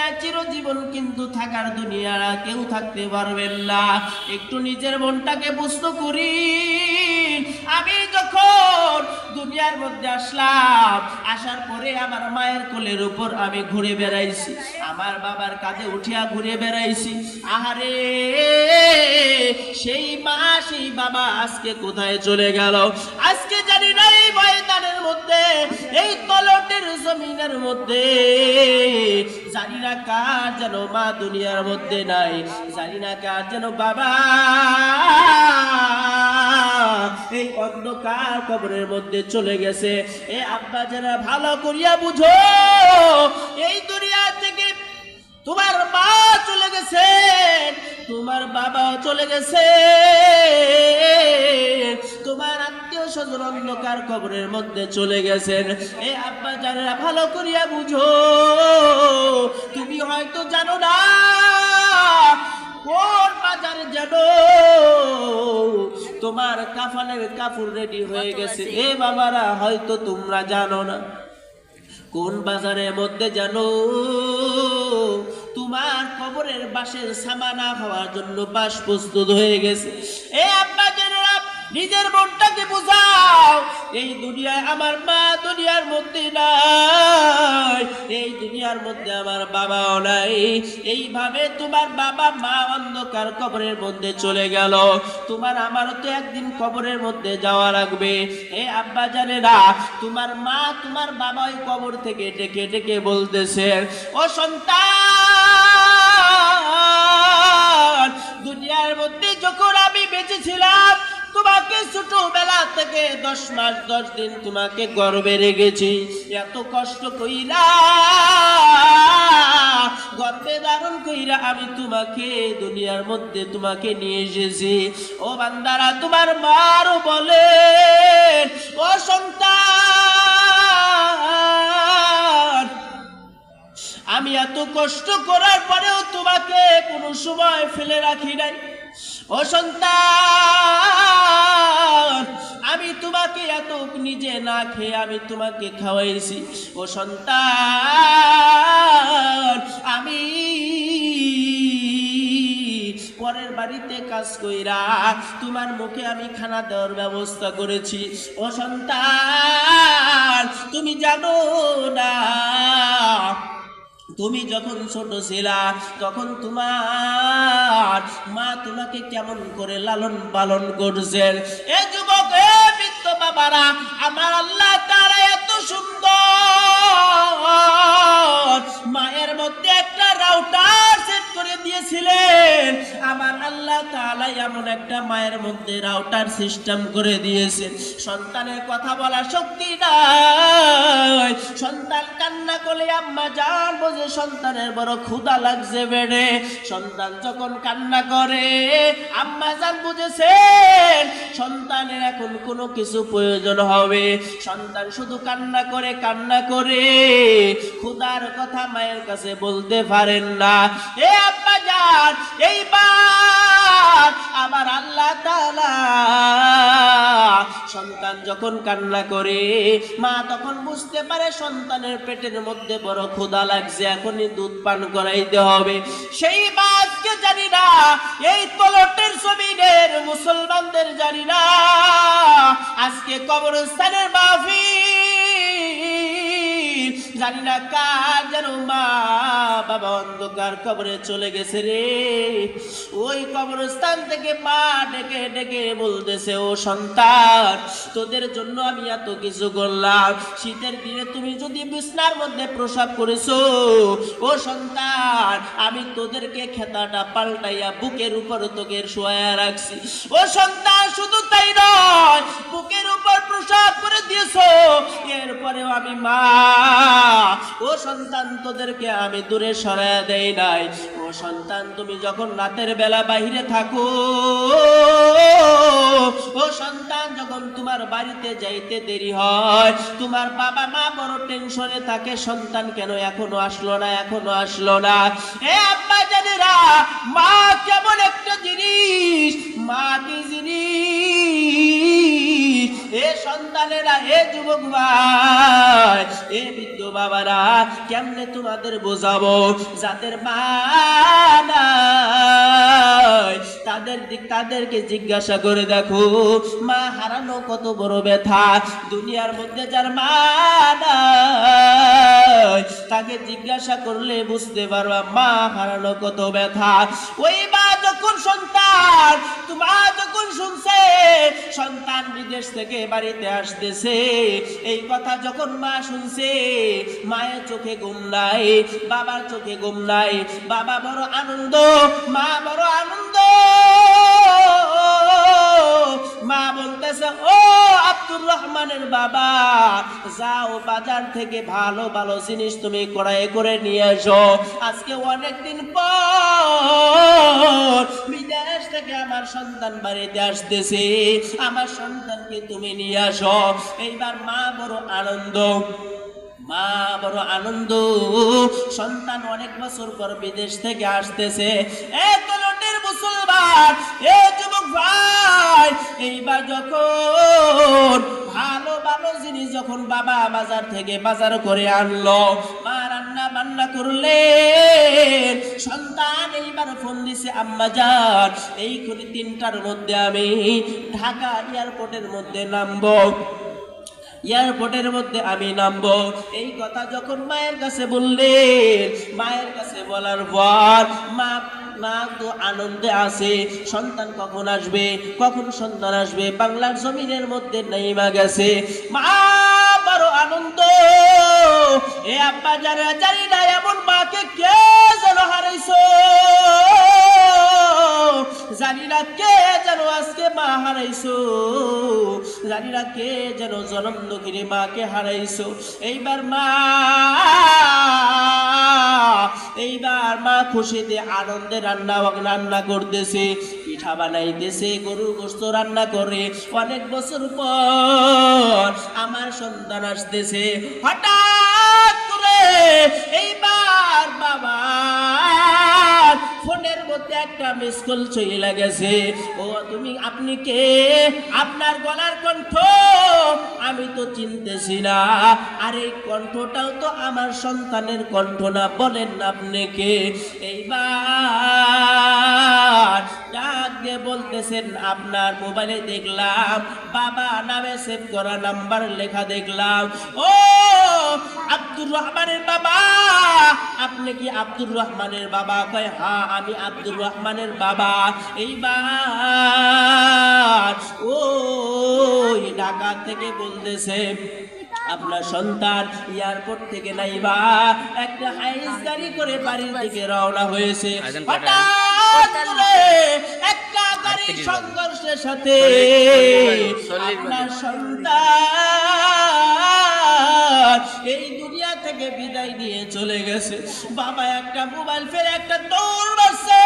দুনিয়া চিরজীবন কিন্তু থাকার দুনিয়ারা কেউ থাকতে পারবেন না। একটু নিজের মনটাকে প্রশ্ন করি, আমি যখন দুনিয়ার মধ্যে আসলাম, আসার পরে আমার মায়ের কোলের উপর আমি ঘুরে বেড়াইছি, আমার বাবার কাঁধে উঠিয়া ঘুরে বেড়াইছি। আহারে সেই মা সেই বাবা আজকে কোথায় চলে গেল? আজকে জানি না এই ময়দানের মধ্যে, এই তলটের জমিনের মধ্যে জানি না কার যেন মা দুনিয়ার মধ্যে নাই, জানি না কার যেন বাবা এই অন্ধকার কবরের মধ্যে চলে গেছে। এ আব্বা যারা ভালো করিয়া বুঝো, এই দুনিয়া থেকে তোমার মা চলে গেছে, তোমার বাবা চলে গেছে, তোমার আত্মীয় স্বজন অন্ধকার কবরের মধ্যে চলে গেছেন। এ আব্বা যারা ভালো করিয়া বুঝো, তুমি হয়তো জানো না কোন বাজারে যেন তোমার কাফনের কাপড় রেডি হয়ে গেছে। এ বাবারা হয়তো তোমরা জানো না কোন বাজারের মধ্যে জানো তোমার কবরের বাঁশের সামানা হওয়ার জন্য বাঁশ প্রস্তুত হয়ে গেছে। এ আব্বা জানেরা নিজের মনটাকে বুঝাও, এই দুনিয়ায় আমার মা দুনিয়ার মধ্যে নাই, এই দুনিয়ার মধ্যে আমার বাবাও নাই। এইভাবে তোমার বাবা মা অন্ধকার কবরের মধ্যে চলে গেল, তোমার আমারও তো একদিন কবরের মধ্যে যাওয়া লাগবে। এ আব্বা জানেরা তোমার মা তোমার বাবা ওই কবর থেকে ডেকে ডেকে বলতেছে, ও সন্তান, দুনিয়ার মধ্যে যখন আমি বেঁচে ছিলাম তোমাকে ছোটবেলা থেকে 10 মাস 10 দিন তোমাকে গর্ভে রেখেছি, এত কষ্ট কইরা গর্ভে ধারণ কইরা আমি তোমাকে দুনিয়ার মধ্যে তোমাকে নিয়ে এসেছি। ও বান্দারা তোমার মারও বলে, ও সন্তান, আমি এত কষ্ট করার পরেও তোমাকে কোনো সময় ফেলে রাখি নাই। ও সন্তান, আমি তোমাকে এত নিজে না খেয়ে আমি তোমাকে খাওয়াইছি। ও সন্তান, আমি পরের বাড়িতে কাজ কইরা তোমার মুখে আমি খানা দেওয়ার ব্যবস্থা করেছি। ও সন্তান, তুমি জানো না তুমি যখন ছোট ছিলা তখন তোমার মা তোমাকে কেমন করে লালন পালন করছেন। এ যুবক, এ বৃদ্ধ বাবারা, আমার আল্লাহ তাআলা এত সুন্দর মায়ের মধ্যে একটা রাউটার সেট করে দিয়েছিলেন। আমার আল্লাহ তাআলা এমন একটা মায়ের মধ্যে রাউটার সিস্টেম করে দিয়েছেন, সন্তানের কথা বলার শক্তি নাই। সন্তান কান্না করলে আম্মা জান বোঝে সন্তানের বড় ক্ষুধা লাগছে বেড়ে। সন্তান যখন কান্না করে আম্মা জান বুঝেছেন সন্তানের এখন কোনো কিছু প্রয়োজন হবে। সন্তান শুধু কান্না করে ক্ষুধার কথা মায়ের কাছে বলতে পারেন না। এ আব্বা জান, এইবার আমার আল্লাহ তাআলা সন্তান যখন কান্না করে মা তখন বুঝতে পারে সন্তানের পেটের মধ্যে বড় ক্ষুধা লাগছে, এখনই দুধ পান করাইতে হবে। সেই বাতকে জানি না এই তলটের জমিনের মুসলমানদের জানি না আজকে কবরস্থানের মাহফিল, জানি না কার যেন মা বাবা অন্ধকার কবরে চলে গেছে রে। ওই কবরস্থান থেকে মা ডেকে ডেকে বলতেছে, ও সন্তান, তোদের জন্য আমি এত কিছু করলাম। শীতের দিনে তুমি যদি বিছনার মধ্যে প্রসাব করেছো, ও সন্তান, আমি তোদেরকে খেতাটা পাল্টাইয়া বুকের উপর তোকে শোয়া রাখছি। ও সন্তান, শুধু তাই নয়, বুকের উপর প্রসাব করে দিয়েছো, এরপরেও আমি মা, ও সন্তান, তোদেরকে আমি দূরে সরাইয়া দেই নাই। ও সন্তান, তুমি যখন রাতের বেলা বাহিরে থাকো, ও সন্তান, যখন তোমার বাড়িতে যাইতে দেরি হয়, তোমার বাবা মা বড় টেনশনে থাকে, সন্তান কেন এখনো আসলো না, এখনো আসলো না। এ আব্বা জানেরা, মা কেমন একটা জিনিস, মা কি জিনিস, এ সন্তানেরা, এ যুবক ভাই, এ বৃদ্ধ বাবারা, কেমনে তোমাদের বোঝাবো যাদের মা নাই তাদেরকে জিজ্ঞাসা করে দেখো মা হারানো কত বড় ব্যথা। দুনিয়ার মধ্যে যার মা নাই তাকে জিজ্ঞাসা করলে বুঝতে পারবা মা হারানো কত ব্যথা। ওই মা যখন সন্তান, তোমার যখন শুনছে সন্তান বিদেশ থেকে বাড়িতে আসতেছে, এই কথা যখন মা শুনছে, মায়ের চোখে ঘুম নাই, বাবার চোখে ঘুম নাই। বাবা বড় আনন্দ, মা বড় আনন্দ। মা বলতেছে, ও আব্দুর রহমানের বাবা, যাও বাজার থেকে ভালো ভালো জিনিস তুমি ক্রয় করে নিয়ে এসো। আজকে অনেকদিন পর বিদেশ থেকে আমার সন্তান বাড়িতে আসতেছে, আমার সন্তানকে তুমি নিয়ে আসো। এইবার মা বড় আনন্দ, মা বড় আনন্দ। সন্তান অনেক বছর পর বিদেশ থেকে আসতেছে। এত লোটের মুসলমান, এ যুবক ভাই, এইবার যখন ভালো ভালো জিনিস যখন বাবা বাজার থেকে বাজার করে আনলো, মা রান্না বান্না করলেন, সন্তান এইবার ফোন দিছে, আম্মা যান এই করে 3টার মধ্যে আমি ঢাকা এয়ারপোর্টের মধ্যে নামবো, এয়ারপোর্টের মধ্যে আমি নামবো। এই কথা যখন মায়ের কাছে বললেন, মায়ের কাছে বলার পর মা তো আনন্দে আছে, সন্তান কখন আসবে, কখন সন্তান আসবে, বাংলার জমিনের মধ্যে নেইমা গেছে। মা বড় আনন্দ। এ আব্বা যারা জানি না এমন মাকে কে যেন হারাইছো, জানি না কে যেন আজকে মা হারাইছো, জানি না কে যেন জনম দুঃখিনী মাকে হারাইছো। এইবার মা খুশিতে আনন্দে রান্না করতেছে, পিঠা বানাইতেছে, গরুর গোশত রান্না করে। অনেক বছর পর আমার সন্তান আসতেছে। হঠাৎ করে এইবার বাবা ফোনের মধ্যে একটা মিস কল চলে গেছে। ও আপনি কে? আপনার গলার কণ্ঠ আমি তো চিনতেছি না। আর এই কণ্ঠটাও তো আমার সন্তানের কণ্ঠ না, বলেন না আপনি কে? এইবার ডাক দিয়ে বলতেছেন, আপনার মোবাইলে দেখলাম বাবা নামে সেভ করা নাম্বার লেখা দেখলাম। ও আব্দুর রহমানের বাবা, আপনি কি আব্দুর রহমানের বাবা? কয় হ্যাঁ আমি আব্দুর রহমানের বাবা। এইবার ওই ঢাকা থেকে বলতেছে আপনার সন্তান এয়ারপোর্ট থেকে নাইবা একটা হাইস গাড়ি করে বাড়ির দিকে রওনা হয়েছে। হঠাৎ করে একটা গাড়ির সংঘর্ষের সাথে আপনার সন্তান এই দুনিয়া থেকে বিদায় নিয়ে চলে গেছে। বাবা একটা মোবাইল ফেলে একটা দৌড় মারছে,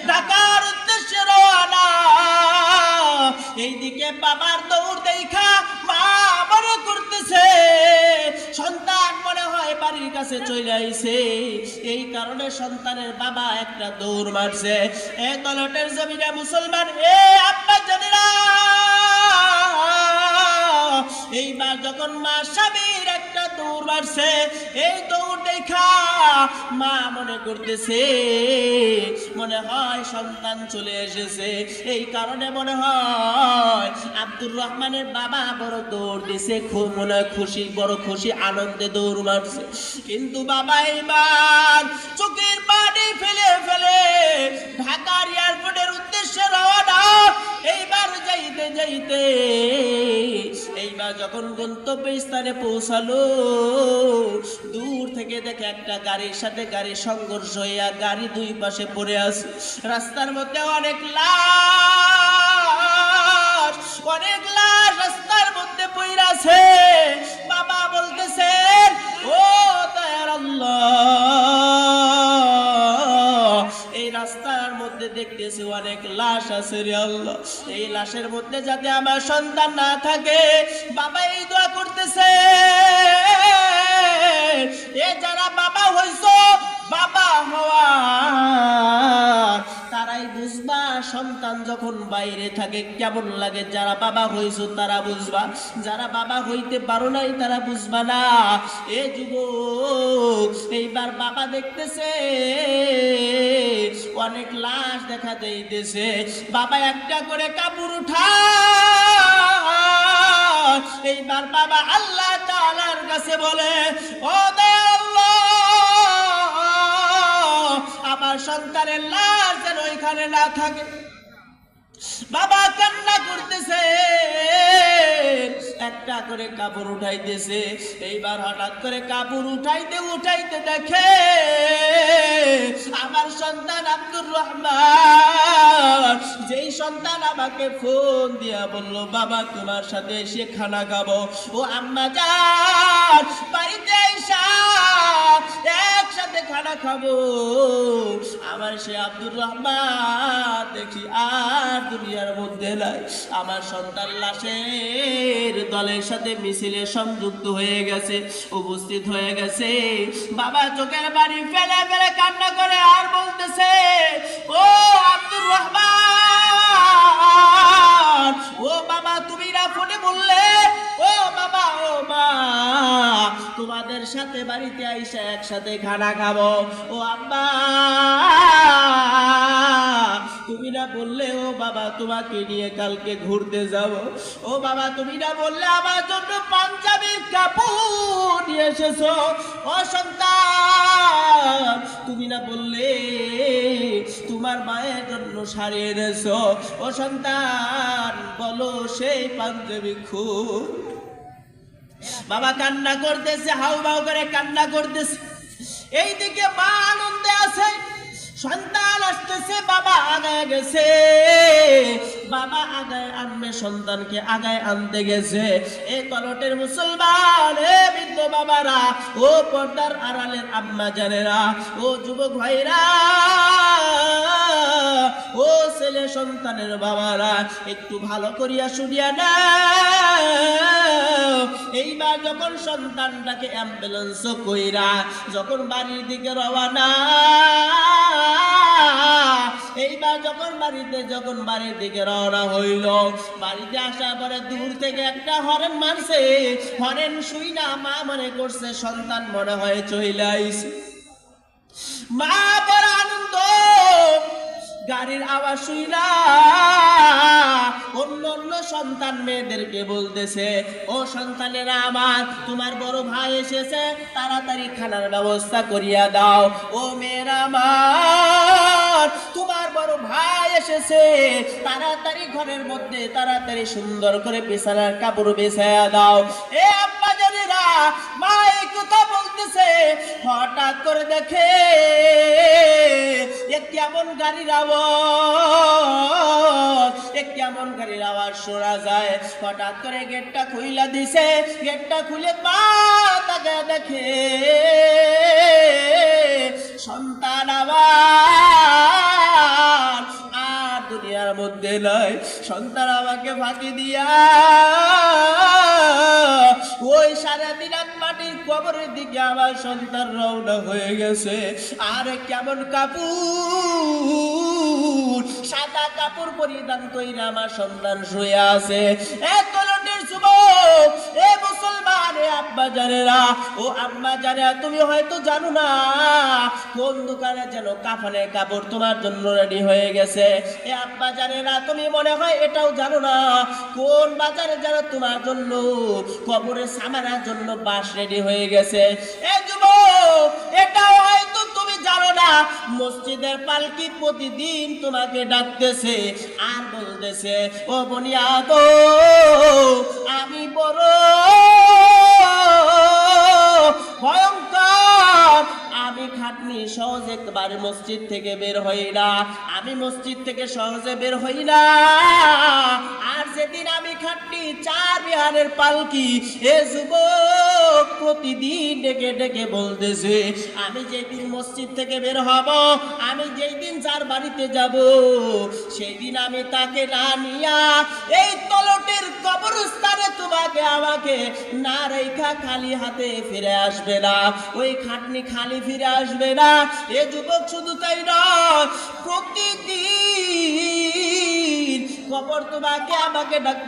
ঢাকার উদ্দেশ্যে রওনা। এইদিকে বাবার দৌড় দেখা মা মনে করতেছে সন্তান মনে হয় বাড়ির কাছে চলে আইছে, এই কারণে সন্তানের বাবা একটা দৌড় মারছে। এ তলটের জমিনে মুসলমান, এ আব্বা জানেরা, এইবার যখন মা স্বামীর একটা দৌড় মারছে, এই দৌড় দেখা মা মনে করতেছে মনে হয় সন্তান চলে এসেছে। এই কারণে মনে হয় আব্দুর রহমানের বাবা বড় দৌড় দিছে, খুব মনে হয় খুশি, বড় খুশি, আনন্দে দৌড় মারছে। কিন্তু বাবা এইবার চোখের পানি ফেলে ফেলে ঢাকার এয়ারপোর্টের উদ্দেশ্যে রওনা। এইবার যাইতে যাইতে এইবার যখন গন্তব্য স্থানে পৌঁছালো, দূর থেকে দেখে একটা গাড়ির সাথে গাড়ির সংঘর্ষ হইয়া গাড়ি দুই পাশে পড়ে আছে। রাস্তার মধ্যে অনেক লাশ, অনেক লাশ রাস্তার মধ্যে পড়ে আছে। বাবা বলতেছেন, ও দয়ার আল্লাহ, এই রাস্তার মধ্যে দেখতেছি অনেক লাশ আছে রে আল্লাহ, এই লাশের মধ্যে যাতে আমার সন্তান না থাকে। বাবা এই দোয়া করতেছে, এ যারা বাবা হইছো, বাবা হওয়া তারাই বুঝবা সন্তান যখন বাইরে থাকে কেমন লাগে? যারা বাবা হইছো তারা বুঝবা, যারা বাবা হইতে পারো নাই তারা বুঝবা না। এ যুবক, এইবার বাবা দেখতেছে অনেক লাশ দেখা যাইতেছে, বাবা একটা করে কাপড় উঠায়। এইবার বাবা আল্লাহ তাআলার কাছে বলে, ও দয়াল্লাহ, আমার সন্তানের লাশ যেন ওইখানে না থাকে। বাবা কান্না করতেছে, একটা করে কাপড় উঠাইতেছে। এইবার হঠাৎ করে কাপড় উঠাইতে উঠাইতে দেখে আমার সন্তান আব্দুর রহমান, যেই সন্তান আমাকে ফোন দিয়া বলল বাবা তোমার সাথে এসে খানা খাবো, ও আম্মা যান বাড়িতে আইসা একসাথে খানা খাবো, আমার সে আব্দুর রহমান দেখি আর দুনিয়ার মধ্যে নাই। আমার সন্তান লাশের দলের সাথে মিছিলে সংযুক্ত হয়ে গেছে, উপস্থিত হয়ে গেছে। বাবা চোখের পানি ফেলে ফেলে কান্না করে আর বলতেছে, ও আব্দুর রহমান, ও বাবা তুমি না ফোনে বললে, ও বাবা, ও মা, তোমাদের সাথে বাড়িতে আইসা একসাথে খানা খাবো। ও আম্মা তুমি না বললে, ও বাবা তোমাকে নিয়ে কালকে ঘুরতে যাব। ও বাবা তুমি না বললে আমার জন্য পাঞ্জাবির কাপড় নিয়ে এসেছো। ও সন্তান তুমি না বললে তোমার মায়ের জন্য শাড়ি এনেছো। ও সন্তান বলো সেই পাঞ্জাবি খুব। বাবা কান্না করতেছে, হাউ বাউ করে কান্না করতেছে। এইদিকে মা আনন্দে আছে, সন্তান আসতেছে, বাবা আগায় গেছে, বাবা আগায় আনবে, সন্তানকে আগায় আনতে গেছে। এই তলটের মুসলমান, এ বৃদ্ধ বাবারা, ও পর্দার আড়ালের আম্মা জানেরা, ও যুবক ভাইরা, ও ছেলে সন্তানের বাবারা, একটু ভালো করিয়া শুনিয়া না। এইবার যখন সন্তানটাকে অ্যাম্বুলেন্স কইরা যখন বাড়ির দিকে রওনা, এইবার যখন বাড়ির দিকে রওনা হইল, বাড়িতে আসার পরে দূর থেকে একটা হরেন মারছে। হরেন শুই না মা মনে করছে সন্তান মনে হয় চলে আইছে। মা বড় আনন্দ, গাড়ির আওয়াজ শুই না অন্য অন্য সন্তান মেয়েদেরকে বলতেছে, ও সন্তানেরা আমার, তোমার বড় ভাই এসেছে, তাড়াতাড়ি খানার ব্যবস্থা করিয়া দাও। ও মেয়েরা আমার, তোমার বড় ভাই এসেছে, তাড়াতাড়ি ঘরের মধ্যে তাড়াতাড়ি সুন্দর করে বিছানার কাপড় বিছাইয়া দাও। এ আব্বা জানেরা, মা এই কথা বলতেছে, হঠাৎ করে দেখে কেমন গাড়ির আওয়াজ, কেমন গাড়ির আওয়াজ শোনা যায়। হঠাৎ করে গেটটা খুইলা দিছে, গেটটা খুলে মা তাকে দেখে সন্তান আমার আর দুনিয়ার মধ্যে নাই। সন্তান আমাকে ফাঁকি দিয়া ওই সারাদিন মাটির কবরের দিকে আমার সন্তান রওনা হয়ে গেছে। আর কেমন কাপড়, সাদা কাপড় পরিধান কইরা আমার সন্তান শুয়ে আছে। এত লোটের যুবক, এ মুসলমান, এ আব্বা জানেরা, ও আম্মা জানেরা, তুমি হয়তো জানো না কোন দোকানে যেন কাফনের কাপড় তোমার জন্য রেডি হয়ে গেছে। এ আব্বা জানেরা, তুমি মনে হয় এটাও জানো না কোন বাজারে যেন তোমার জন্য কবরের সামানার জন্য বাস রেডি হয়ে গেছে। এ যুবক, এটাও হয়তো তুমি জানো না মসজিদের পালকি প্রতিদিন তোমাকে ডাকতেছে আর বলতেছে, ও বনিয়াদো, আমি বড় ভয়ঙ্কর, আমি খাটনি সহজে একবারে মসজিদ থেকে বের হই না, আমি মসজিদ থেকে সহজে বের হই না। আর যেদিন আমি খাটনি চার বিহারের পালকি, এ যুবক প্রতিদিন ডেকে ডেকে বলতেছে, আমি যেদিন মসজিদ থেকে বের হব, আমি যেই দিন যার বাড়িতে যাব, সেই দিন আমি তাকে না নিয়া এই তলটের কবরস্থানে তোমাকে আমাকে না রেখা খালি হাতে ফিরে আসবে না, ওই খাটনি খালি ফিরে আসবে না। এ যুবক শুধু তাই নয়, প্রতিদিন কবর তোমাকে আমাকে ডাক